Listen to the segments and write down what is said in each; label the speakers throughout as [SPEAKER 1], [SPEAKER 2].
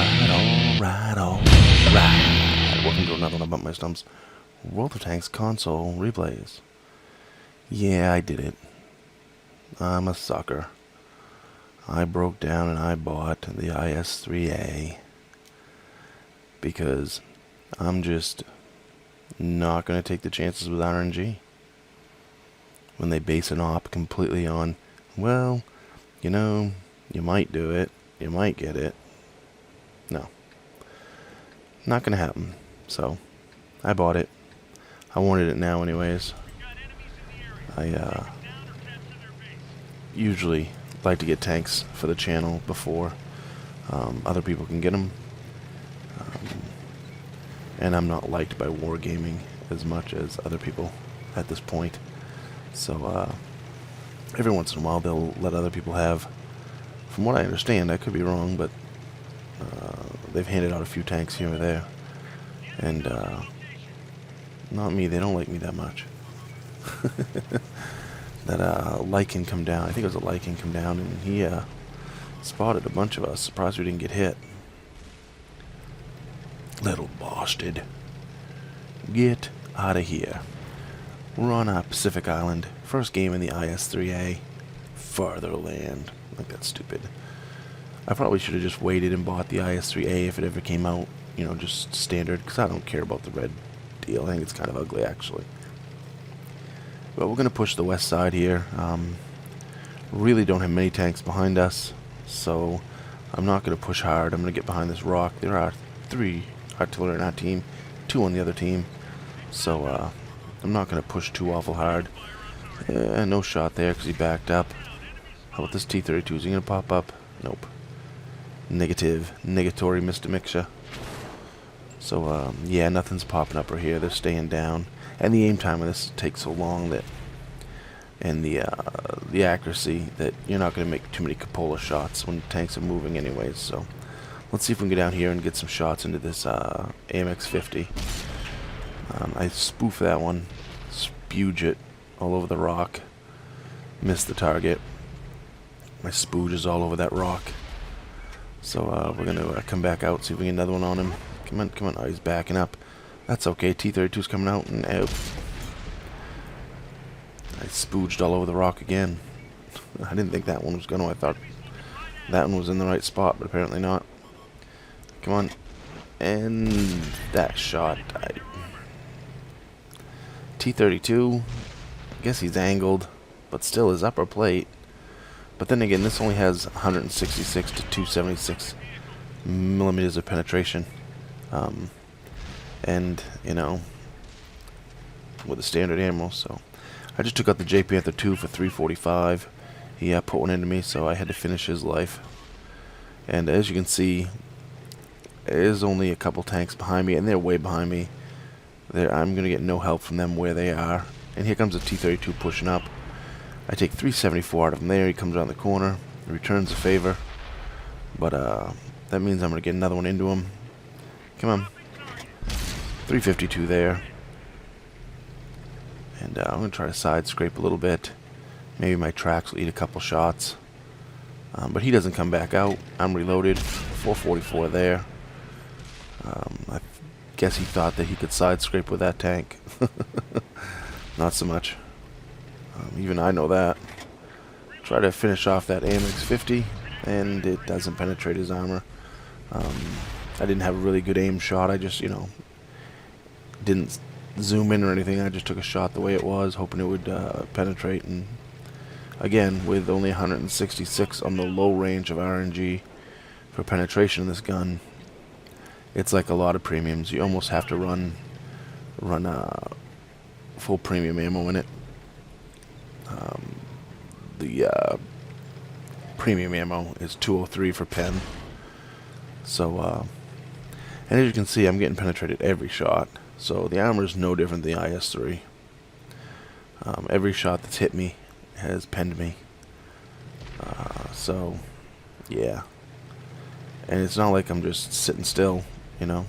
[SPEAKER 1] Alright. Welcome to another one of BumpmyStump's World of Tanks console replays. Yeah, I did it. I'm a sucker. I broke down and I bought the IS-3A because I'm just not going to take the chances with RNG when they base an op completely on, well, you know, you might do it, you might get it. No. Not gonna happen. So, I bought it. I wanted it now anyways. I usually like to get tanks for the channel before other people can get them. And I'm not liked by wargaming as much as other people at this point. So, every once in a while they'll let other people have, from what I understand, I could be wrong, but they've handed out a few tanks here or there. And, not me, they don't like me that much. That, Lycan come down, I think it was a Lycan come down, and he, spotted a bunch of us. Surprised we didn't get hit. Little bastard. Get out of here. We're on a Pacific Island. First game in the IS-3A. Fatherland. Like, that's stupid. I probably should have just waited and bought the IS-3A if it ever came out, you know, just standard, because I don't care about the red deal. I think it's kind of ugly, actually. But we're going to push the west side here. Really don't have many tanks behind us, so I'm not going to push hard. I'm going to get behind this rock. There are 3 artillery on our team, 2 on the other team, so I'm not going to push too awful hard. No shot there because he backed up. How about this T-32? Is he going to pop up? Nope. Negative. Negatory, Mr. Mixture. So, yeah, nothing's popping up right here. They're staying down. And the aim time of this takes so long that, and the accuracy, that you're not going to make too many cupola shots when tanks are moving anyways. So, let's see if we can get down here and get some shots into this AMX-50. I spoofed that one. Spooge it all over the rock. Missed the target. My spooge is all over that rock. So we're going to come back out, see if we can get another one on him. Come on, come on. Oh, he's backing up. That's okay. T-32's coming out and out. I spooged all over the rock again. I didn't think that one was going to. I thought that one was in the right spot, but apparently not. Come on. And that shot died. T-32, I guess he's angled, but still his upper plate. But then again, this only has 166 to 276 millimeters of penetration. And, you know, with a standard ammo, so. I just took out the J Panther 2 for 345. He put one into me, so I had to finish his life. And as you can see, there's only a couple tanks behind me, and they're way behind me. I'm going to get no help from them where they are. And here comes a T-32 pushing up. I take 374 out of him there. He comes around the corner, returns the favor. But that means I'm going to get another one into him. Come on. 352 there. And I'm going to try to side scrape a little bit. Maybe my tracks will eat a couple shots. But he doesn't come back out. I'm reloaded. 444 there. I guess he thought that he could side scrape with that tank. Not so much. Even I know that. Try to finish off that AMX-50, and it doesn't penetrate his armor. I didn't have a really good aim shot. I just, you know, didn't zoom in or anything. I just took a shot the way it was, hoping it would penetrate. And again, with only 166 on the low range of RNG for penetration in this gun, it's like a lot of premiums. You almost have to run full premium ammo in it. The premium ammo is 203 for pen. So, and as you can see, I'm getting penetrated every shot. So the armor is no different than the IS-3. Every shot that's hit me has penned me. So, yeah. And it's not like I'm just sitting still, you know.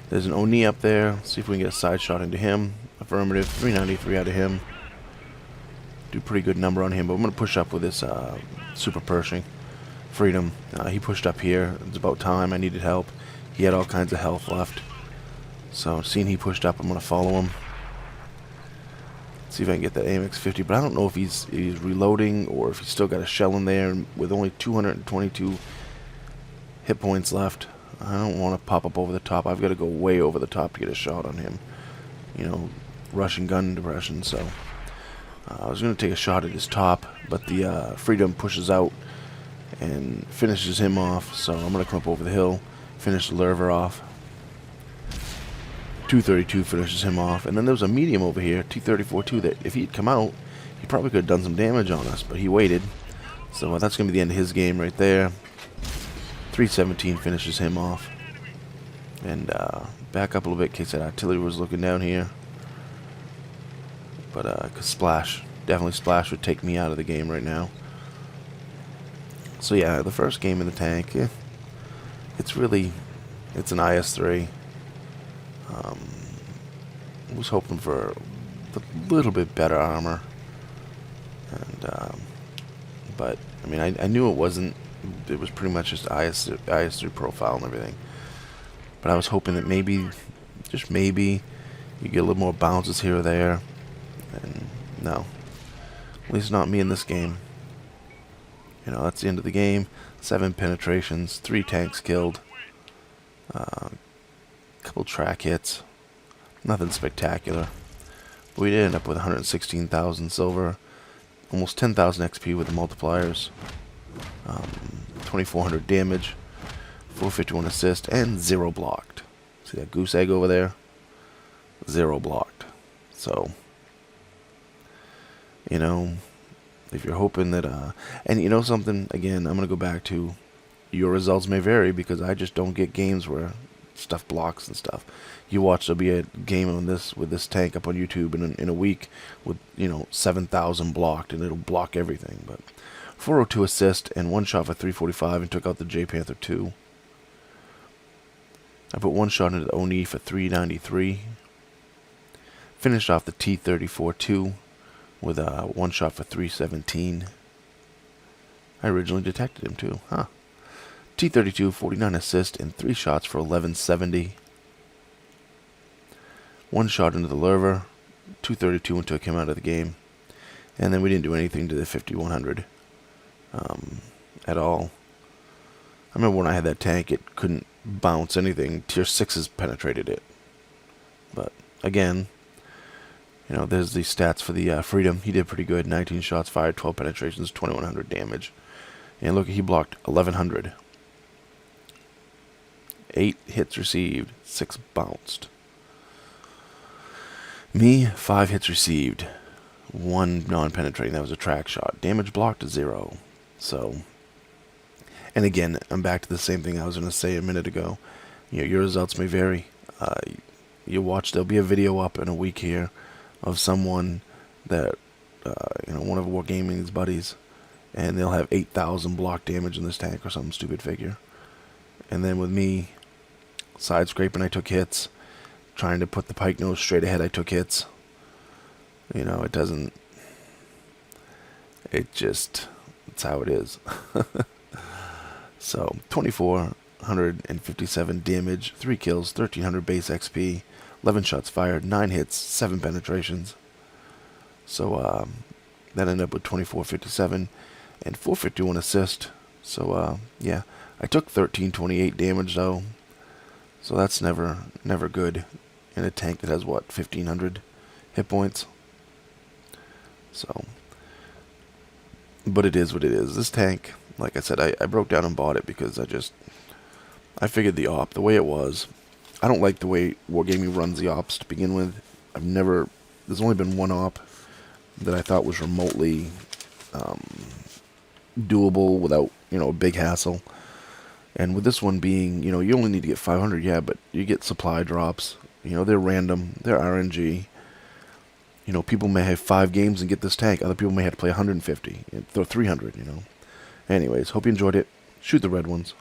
[SPEAKER 1] There's an Oni up there. Let's see if we can get a side shot into him. Affirmative. 393 out of him. Do a pretty good number on him, but I'm going to push up with this Super Pershing. Freedom. He pushed up here. It's about time. I needed help. He had all kinds of health left. So, seeing he pushed up, I'm going to follow him. See if I can get that AMX 50. But I don't know if he's reloading or if he's still got a shell in there. And with only 222 hit points left, I don't want to pop up over the top. I've got to go way over the top to get a shot on him. You know, Russian gun depression. So, I was going to take a shot at his top. But the Freedom pushes out and finishes him off. So, I'm going to come up over the hill, finish the Lurver off. 232 finishes him off, and then there was a medium over here, 234-2, that if he'd come out, he probably could have done some damage on us, but he waited. So that's going to be the end of his game right there. 317 finishes him off. And back up a little bit in case that artillery was looking down here. But cause Splash, definitely Splash would take me out of the game right now. So yeah, the first game in the tank, it's an IS-3. I was hoping for a little bit better armor, and but I mean I knew it wasn't. It was pretty much just IS-3 profile and everything. But I was hoping that maybe, just maybe, you get a little more bounces here or there. And no, at least not me in this game. You know, that's the end of the game. 7 penetrations, 3 tanks killed. Couple track hits, nothing spectacular. But we did end up with 116,000 silver, almost 10,000 XP with the multipliers, 2,400 damage, 451 assist, and 0 blocked. See that goose egg over there? 0 blocked. So, you know, if you're hoping that, and you know something, again, I'm going to go back to, your results may vary because I just don't get games where stuff blocks and stuff. You watch, there'll be a game on this with this tank up on YouTube in a week with, you know, 7,000 blocked, and it'll block everything. But 402 assist and 1 shot for 345 and took out the J Panther 2. I put 1 shot into the Oni for 393. Finished off the T-34-2 with 1 shot for 317. I originally detected him too, huh? T-32, 49 assist, and 3 shots for 1170. 1 shot into the Lurver, 232 and took him out of the game. And then we didn't do anything to the 5100 at all. I remember when I had that tank, it couldn't bounce anything. Tier 6s penetrated it. But, again, you know, there's the stats for the Freedom. He did pretty good. 19 shots fired, 12 penetrations, 2100 damage. And look, he blocked 1100. 8 hits received, 6 bounced. Me, 5 hits received, 1 non-penetrating. That was a track shot. Damage blocked, 0. So, and again, I'm back to the same thing I was going to say a minute ago. You know, your results may vary. You watch, there'll be a video up in a week here of someone that, you know, one of Wargaming's buddies, and they'll have 8,000 block damage in this tank or some stupid figure. And then with me, side scraping, I took hits. Trying to put the pike nose straight ahead, I took hits. You know, it doesn't... It just... It's how it is. So, 2,457 damage, 3 kills, 1,300 base XP, 11 shots fired, 9 hits, 7 penetrations. So, that ended up with 2,457 and 451 assist. So, yeah. I took 1,328 damage, though. So that's never good in a tank that has, what, 1,500 hit points? So, but it is what it is. This tank, like I said, I broke down and bought it because I figured the way it was. I don't like the way Wargaming runs the ops to begin with. There's only been one op that I thought was remotely doable without, you know, a big hassle. And with this one being, you know, you only need to get 500, yeah, but you get supply drops. You know, they're random. They're RNG. You know, people may have 5 games and get this tank. Other people may have to play 150, or 300, you know. Anyways, hope you enjoyed it. Shoot the red ones.